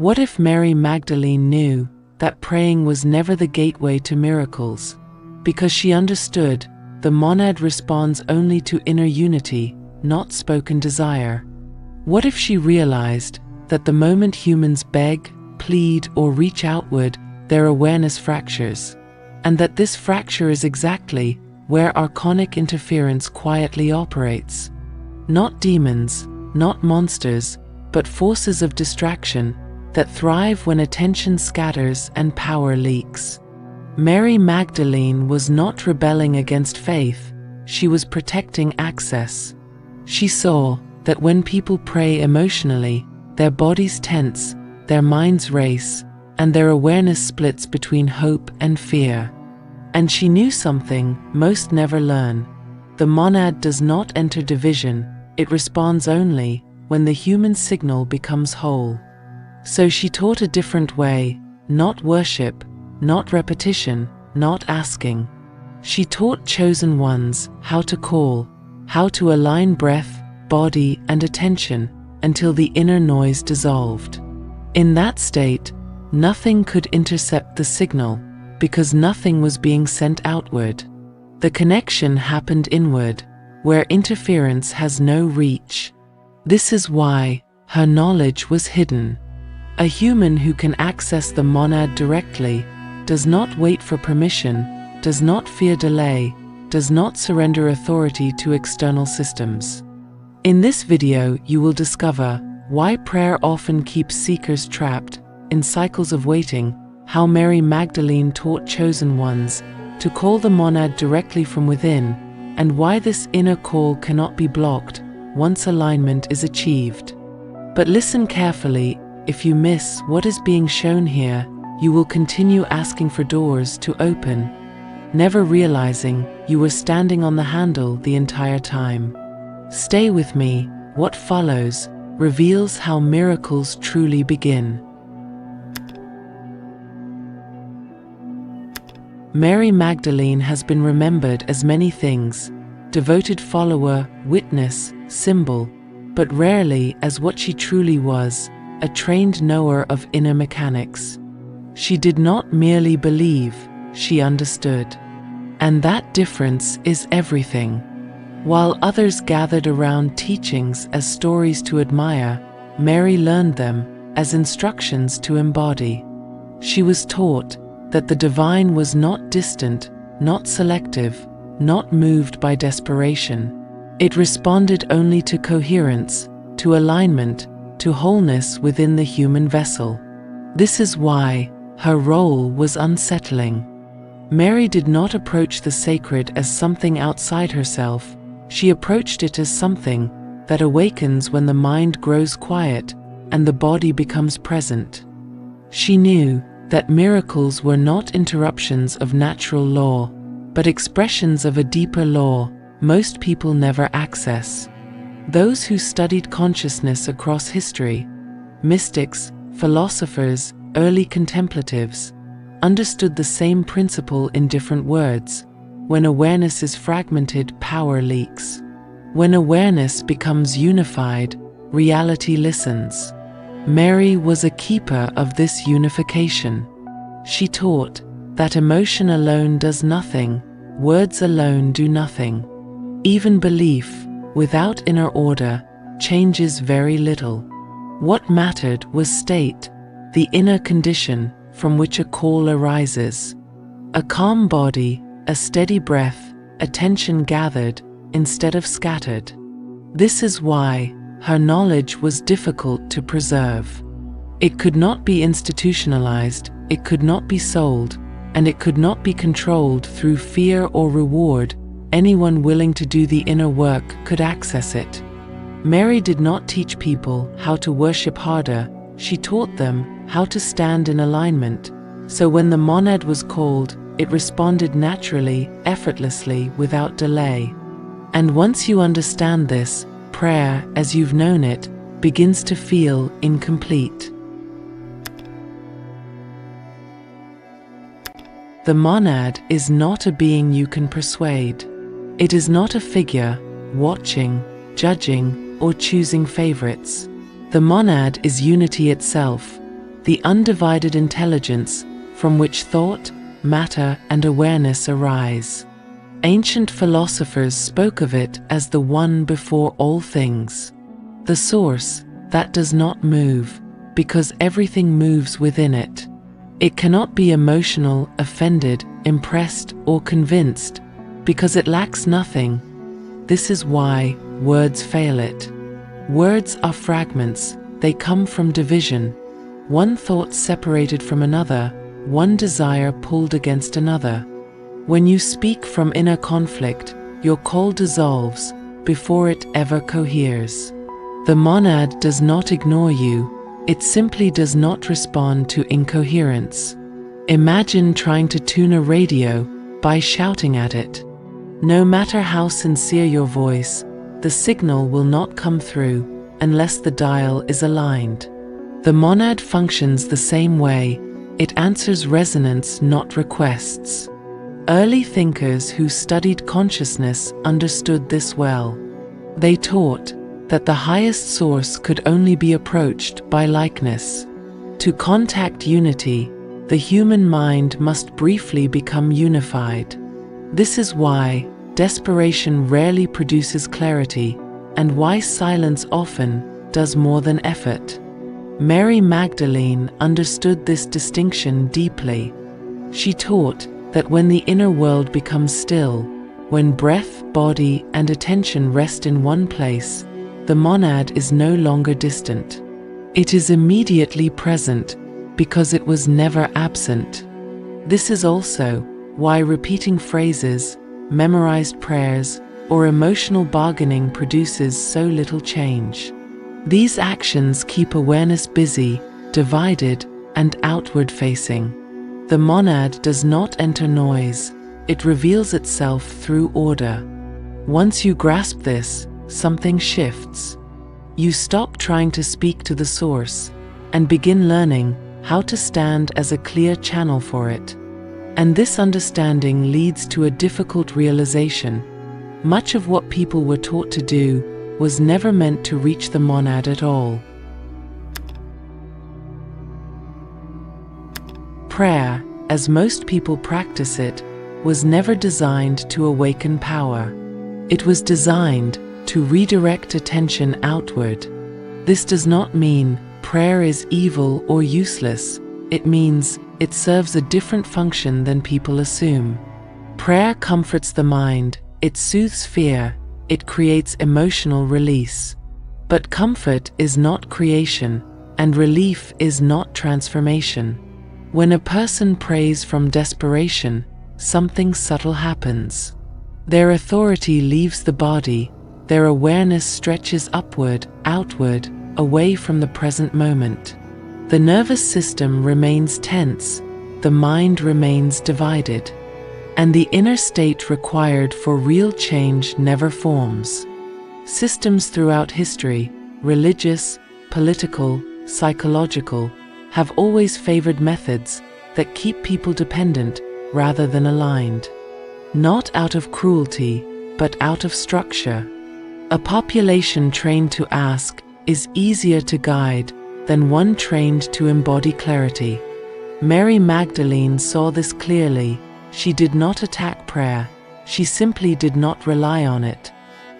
What if Mary Magdalene knew that praying was never the gateway to miracles? Because she understood, the monad responds only to inner unity, not spoken desire. What if she realized that the moment humans beg, plead, or reach outward, their awareness fractures, and that this fracture is exactly where archonic interference quietly operates? Not demons, not monsters, but forces of distraction that thrive when attention scatters and power leaks. Mary Magdalene was not rebelling against faith, she was protecting access. She saw that when people pray emotionally, their bodies tense, their minds race, and their awareness splits between hope and fear. And she knew something most never learn. The monad does not enter division, it responds only when the human signal becomes whole. So she taught a different way, not worship, not repetition, not asking. She taught chosen ones how to call, how to align breath, body, and attention until the inner noise dissolved. In that state, nothing could intercept the signal, because nothing was being sent outward. The connection happened inward, where interference has no reach. This is why her knowledge was hidden. A human who can access the monad directly does not wait for permission, does not fear delay, does not surrender authority to external systems. In this video, you will discover why prayer often keeps seekers trapped in cycles of waiting, how Mary Magdalene taught chosen ones to call the monad directly from within, and why this inner call cannot be blocked once alignment is achieved. But listen carefully. If you miss what is being shown here, you will continue asking for doors to open, never realizing you were standing on the handle the entire time. Stay with me. What follows reveals how miracles truly begin. Mary Magdalene has been remembered as many things: devoted follower, witness, symbol, but rarely as what she truly was, a trained knower of inner mechanics. She did not merely believe, she understood. And that difference is everything. While others gathered around teachings as stories to admire, Mary learned them as instructions to embody. She was taught that the divine was not distant, not selective, not moved by desperation. It responded only to coherence, to alignment, to wholeness within the human vessel. This is why her role was unsettling. Mary did not approach the sacred as something outside herself. She approached it as something that awakens when the mind grows quiet and the body becomes present. She knew that miracles were not interruptions of natural law, but expressions of a deeper law most people never access. Those who studied consciousness across history, mystics, philosophers, early contemplatives, understood the same principle in different words. When awareness is fragmented, power leaks. When awareness becomes unified, reality listens. Mary was a keeper of this unification. She taught that emotion alone does nothing, words alone do nothing. Even belief, without inner order, changes very little. What mattered was state, the inner condition from which a call arises. A calm body, a steady breath, attention gathered instead of scattered. This is why her knowledge was difficult to preserve. It could not be institutionalized, it could not be sold, and it could not be controlled through fear or reward. Anyone willing to do the inner work could access it. Mary did not teach people how to worship harder, she taught them how to stand in alignment. So when the monad was called, it responded naturally, effortlessly, without delay. And once you understand this, prayer, as you've known it, begins to feel incomplete. The monad is not a being you can persuade. It is not a figure, watching, judging, or choosing favorites. The monad is unity itself, the undivided intelligence from which thought, matter, and awareness arise. Ancient philosophers spoke of it as the one before all things, the source that does not move, because everything moves within it. It cannot be emotional, offended, impressed, or convinced, because it lacks nothing. This is why words fail it. Words are fragments, they come from division. One thought separated from another, one desire pulled against another. When you speak from inner conflict, your call dissolves before it ever coheres. The monad does not ignore you, it simply does not respond to incoherence. Imagine trying to tune a radio by shouting at it. No matter how sincere your voice, the signal will not come through unless the dial is aligned. The monad functions the same way, it answers resonance, not requests. Early thinkers who studied consciousness understood this well. They taught that the highest source could only be approached by likeness. To contact unity, the human mind must briefly become unified. This is why desperation rarely produces clarity, and why silence often does more than effort. Mary Magdalene understood this distinction deeply. She taught that when the inner world becomes still, when breath, body, and attention rest in one place, the monad is no longer distant. It is immediately present, because it was never absent. This is also why repeating phrases, memorized prayers, or emotional bargaining produces so little change. These actions keep awareness busy, divided, and outward-facing. The monad does not enter noise, it reveals itself through order. Once you grasp this, something shifts. You stop trying to speak to the source, and begin learning how to stand as a clear channel for it. And this understanding leads to a difficult realization. Much of what people were taught to do was never meant to reach the monad at all. Prayer, as most people practice it, was never designed to awaken power. It was designed to redirect attention outward. This does not mean prayer is evil or useless. It means it serves a different function than people assume. Prayer comforts the mind, it soothes fear, it creates emotional release. But comfort is not creation, and relief is not transformation. When a person prays from desperation, something subtle happens. Their authority leaves the body, their awareness stretches upward, outward, away from the present moment. The nervous system remains tense, the mind remains divided, and the inner state required for real change never forms. Systems throughout history, religious, political, psychological, have always favored methods that keep people dependent rather than aligned. Not out of cruelty, but out of structure. A population trained to ask is easier to guide than one trained to embody clarity. Mary Magdalene saw this clearly. She did not attack prayer, she simply did not rely on it.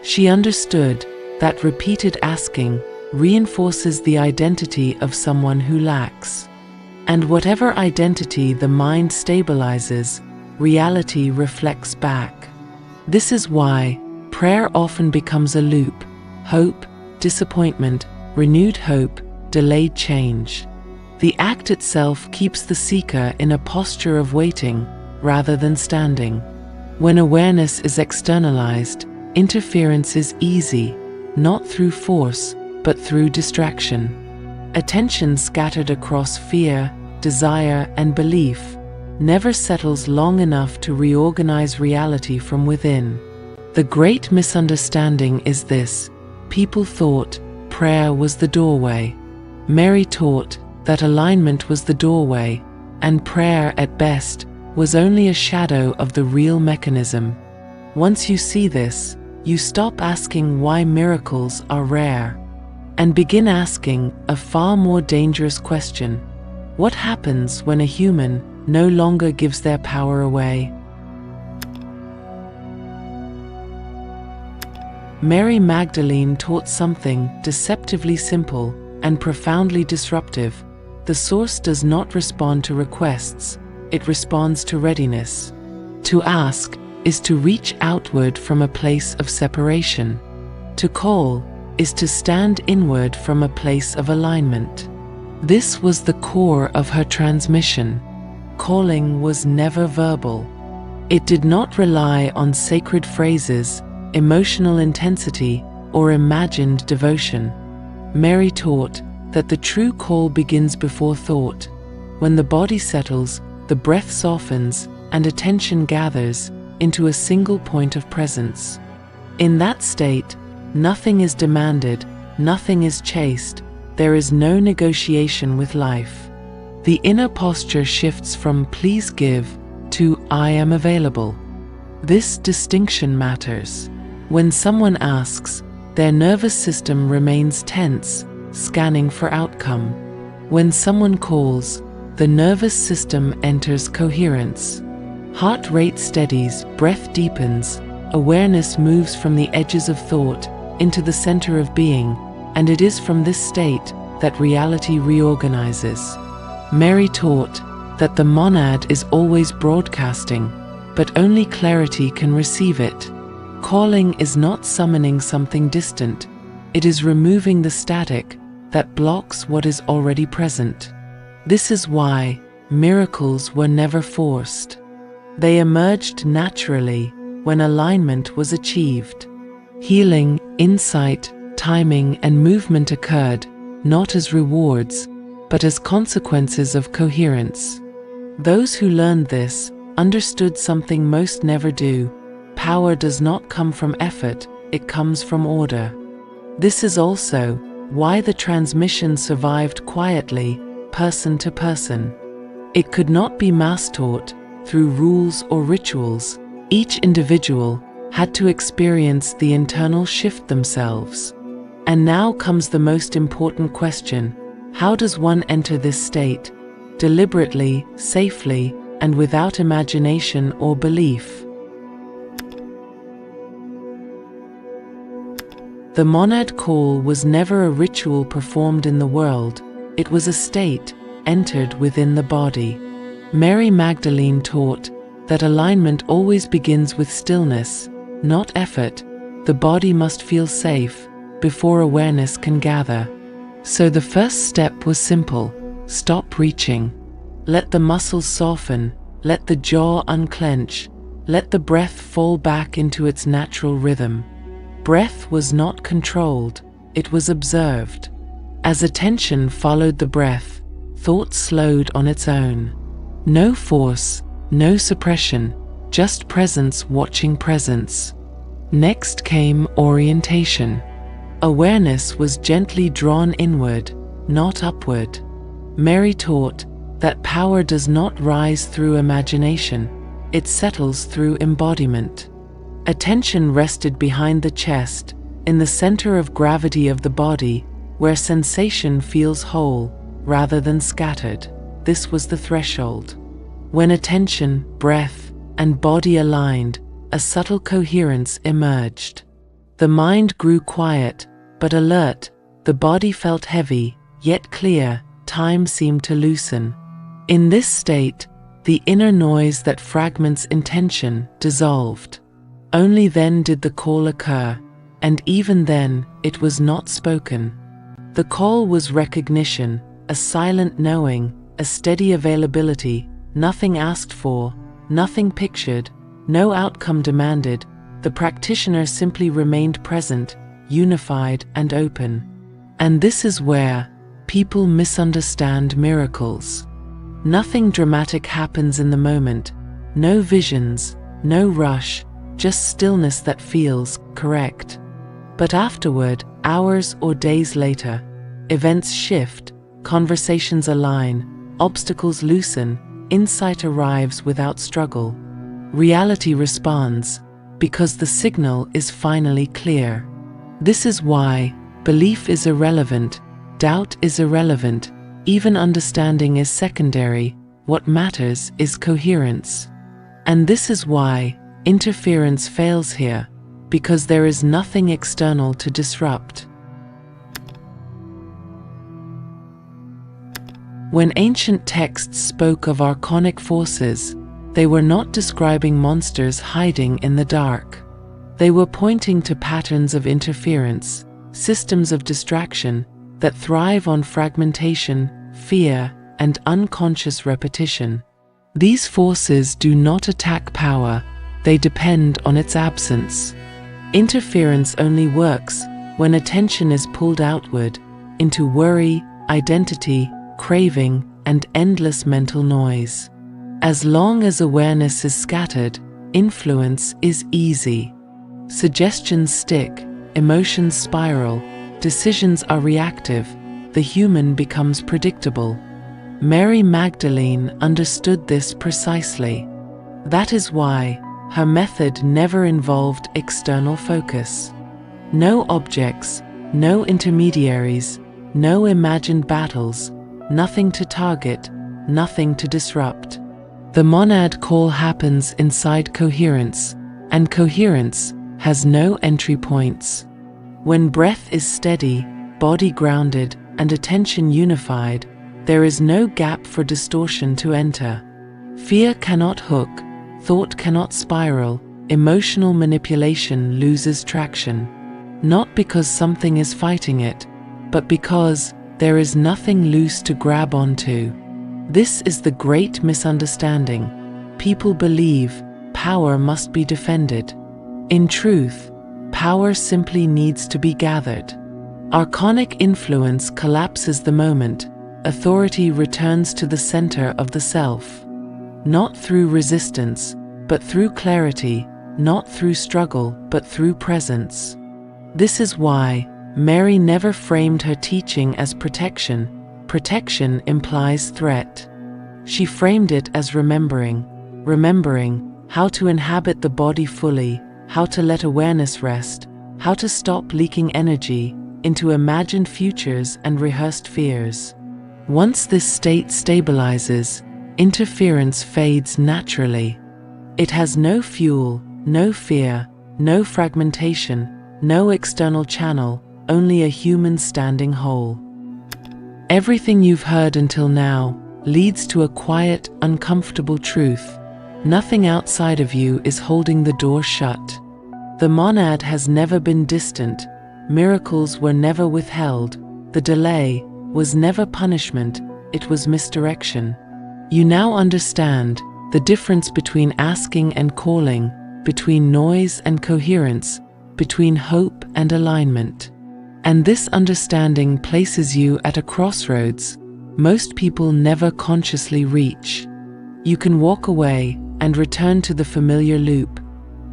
She understood that repeated asking reinforces the identity of someone who lacks. And whatever identity the mind stabilizes, reality reflects back. This is why prayer often becomes a loop: hope, disappointment, renewed hope, delayed change. The act itself keeps the seeker in a posture of waiting rather than standing. When awareness is externalized, interference is easy, not through force, but through distraction. Attention scattered across fear, desire, and belief never settles long enough to reorganize reality from within. The great misunderstanding is this: people thought prayer was the doorway. Mary taught that alignment was the doorway, and prayer at best was only a shadow of the real mechanism. Once you see this, you stop asking why miracles are rare, and begin asking a far more dangerous question: What happens when a human no longer gives their power away? Mary Magdalene taught something deceptively simple and profoundly disruptive. The source does not respond to requests, it responds to readiness. To ask is to reach outward from a place of separation. To call is to stand inward from a place of alignment. This was the core of her transmission. Calling was never verbal. It did not rely on sacred phrases, emotional intensity, or imagined devotion. Mary taught that the true call begins before thought. When the body settles, the breath softens, and attention gathers into a single point of presence. In that state, nothing is demanded, nothing is chased, there is no negotiation with life. The inner posture shifts from "please give" to "I am available." This distinction matters. When someone asks, their nervous system remains tense, scanning for outcome. When someone calls, the nervous system enters coherence. Heart rate steadies, breath deepens, awareness moves from the edges of thought into the center of being, and it is from this state that reality reorganizes. Mary taught that the monad is always broadcasting, but only clarity can receive it. Calling is not summoning something distant, it is removing the static that blocks what is already present. This is why miracles were never forced. They emerged naturally when alignment was achieved. Healing, insight, timing, and movement occurred not as rewards, but as consequences of coherence. Those who learned this understood something most never do. Power does not come from effort, it comes from order. This is also why the transmission survived quietly, person to person. It could not be mass-taught through rules or rituals. Each individual had to experience the internal shift themselves. And now comes the most important question: how does one enter this state? Deliberately, safely, and without imagination or belief. The monad call was never a ritual performed in the world, it was a state entered within the body. Mary Magdalene taught that alignment always begins with stillness, not effort. The body must feel safe before awareness can gather. So the first step was simple: stop reaching. Let the muscles soften, let the jaw unclench, let the breath fall back into its natural rhythm. Breath was not controlled, it was observed. As attention followed the breath, thought slowed on its own. No force, no suppression, just presence watching presence. Next came orientation. Awareness was gently drawn inward, not upward. Mary taught that power does not rise through imagination, it settles through embodiment. Attention rested behind the chest, in the center of gravity of the body, where sensation feels whole, rather than scattered. This was the threshold. When attention, breath, and body aligned, a subtle coherence emerged. The mind grew quiet, but alert, the body felt heavy, yet clear, time seemed to loosen. In this state, the inner noise that fragments intention dissolved. Only then did the call occur, and even then, it was not spoken. The call was recognition, a silent knowing, a steady availability, nothing asked for, nothing pictured, no outcome demanded. The practitioner simply remained present, unified and open. And this is where people misunderstand miracles. Nothing dramatic happens in the moment, no visions, no rush, just stillness that feels correct. But afterward, hours or days later, events shift, conversations align, obstacles loosen, insight arrives without struggle. Reality responds, because the signal is finally clear. This is why belief is irrelevant, doubt is irrelevant, Even understanding is secondary. What matters is coherence. And this is why interference fails here, because there is nothing external to disrupt. When ancient texts spoke of archonic forces, they were not describing monsters hiding in the dark. They were pointing to patterns of interference, systems of distraction that thrive on fragmentation, fear, and unconscious repetition. These forces do not attack power, they depend on its absence. Interference only works when attention is pulled outward, into worry, identity, craving, and endless mental noise. As long as awareness is scattered, influence is easy. Suggestions stick, emotions spiral, decisions are reactive, the human becomes predictable. Mary Magdalene understood this precisely. That is why her method never involved external focus. No objects, no intermediaries, no imagined battles, nothing to target, nothing to disrupt. The monad call happens inside coherence, and coherence has no entry points. When breath is steady, body grounded, and attention unified, there is no gap for distortion to enter. Fear cannot hook, thought cannot spiral, emotional manipulation loses traction. Not because something is fighting it, but because there is nothing loose to grab onto. This is the great misunderstanding. People believe power must be defended. In truth, power simply needs to be gathered. Archonic influence collapses the moment authority returns to the center of the self. Not through resistance, but through clarity, not through struggle, but through presence. This is why Mary never framed her teaching as protection. Protection implies threat. She framed it as remembering how to inhabit the body fully, how to let awareness rest, how to stop leaking energy into imagined futures and rehearsed fears. Once this state stabilizes, interference fades naturally. It has no fuel, no fear, no fragmentation, no external channel, only a human standing whole. Everything you've heard until now leads to a quiet, uncomfortable truth. Nothing outside of you is holding the door shut. The monad has never been distant. Miracles were never withheld. The delay was never punishment, it was misdirection. You now understand the difference between asking and calling, between noise and coherence, between hope and alignment. And this understanding places you at a crossroads most people never consciously reach. You can walk away and return to the familiar loop,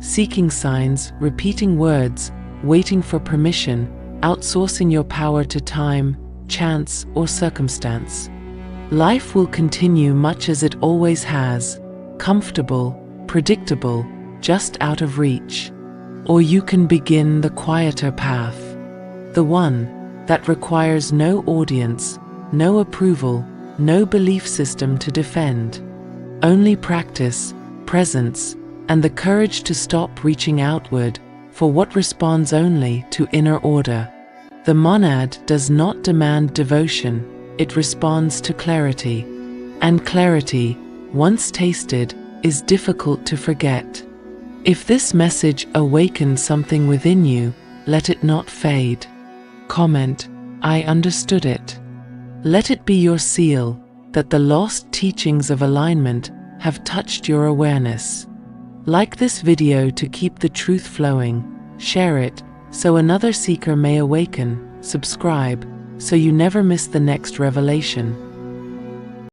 seeking signs, repeating words, waiting for permission, outsourcing your power to time, chance, or circumstance. Life will continue much as it always has, comfortable, predictable, just out of reach. Or you can begin the quieter path, the one that requires no audience, no approval, no belief system to defend. Only practice, presence, and the courage to stop reaching outward for what responds only to inner order. The monad does not demand devotion, it responds to clarity. And clarity, once tasted, is difficult to forget. If this message awakened something within you, let it not fade. Comment, I understood it. Let it be your seal that the lost teachings of alignment have touched your awareness. Like this video to keep the truth flowing, share it so another seeker may awaken, subscribe so you never miss the next revelation.